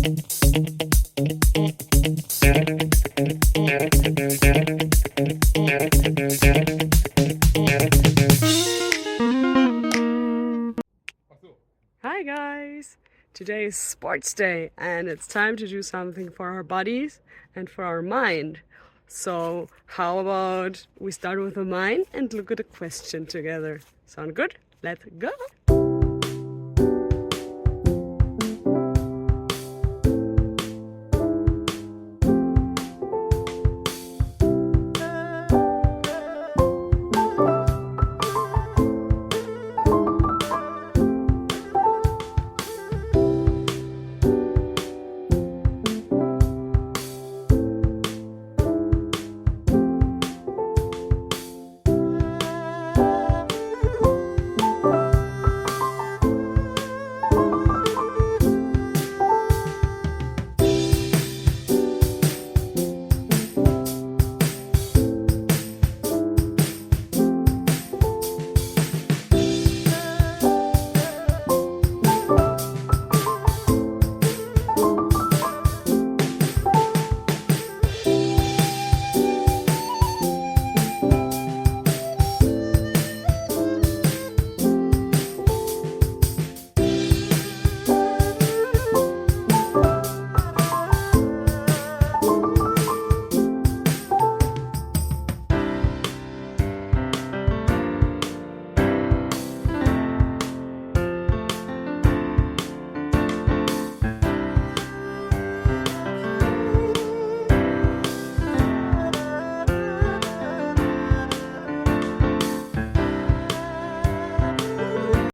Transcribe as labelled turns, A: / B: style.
A: Hi guys! Today is sports day and it's time to do something for our bodies and for our mind. So how about we start with the mind and look at a question together? Sound good? Let's go!